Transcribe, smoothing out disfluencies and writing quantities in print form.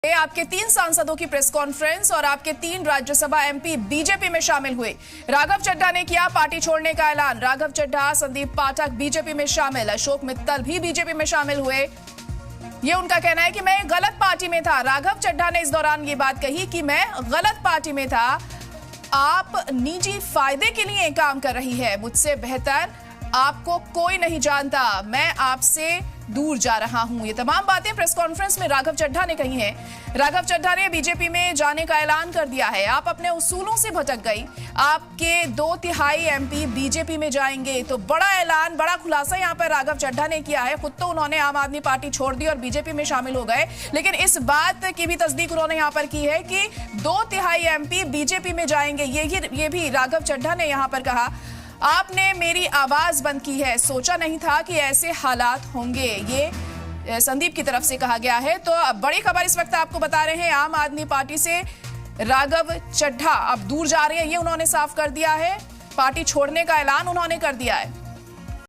आपके 3 सांसदों की प्रेस कॉन्फ्रेंस और आपके 3 राज्यसभा एमपी बीजेपी में शामिल हुए। राघव चड्ढा ने किया पार्टी छोड़ने का ऐलान। राघव चड्ढा, संदीप पाठक बीजेपी में शामिल, अशोक मित्तल भी बीजेपी में शामिल हुए। ये उनका कहना है कि मैं गलत पार्टी में था। राघव चड्ढा ने इस दौरान ये बात कही कि मैं गलत पार्टी में था। आप निजी फायदे के लिए काम कर रही है, मुझसे बेहतर आपको कोई नहीं जानता, मैं आपसे दूर जा रहा हूं। ये तमाम बातें प्रेस कॉन्फ्रेंस में राघव चड्ढा ने कही हैं। राघव चड्ढा ने बीजेपी में जाने का ऐलान कर दिया है। आप अपने उसूलों से भटक गई, आपके 2/3 एमपी बीजेपी में जाएंगे। तो बड़ा ऐलान, बड़ा खुलासा यहां पर राघव चड्ढा ने किया है। खुद तो उन्होंने आम आदमी पार्टी छोड़ दी और बीजेपी में शामिल हो गए, लेकिन इस बात की भी तस्दीक उन्होंने यहां पर की है कि 2/3 एमपी बीजेपी में जाएंगे। ये भी राघव चड्ढा ने यहां पर कहा, आपने मेरी आवाज बंद की है, सोचा नहीं था कि ऐसे हालात होंगे। ये संदीप की तरफ से कहा गया है। तो बड़ी खबर इस वक्त आपको बता रहे हैं, आम आदमी पार्टी से राघव चड्ढा अब दूर जा रहे हैं, ये उन्होंने साफ कर दिया है। पार्टी छोड़ने का ऐलान उन्होंने कर दिया है।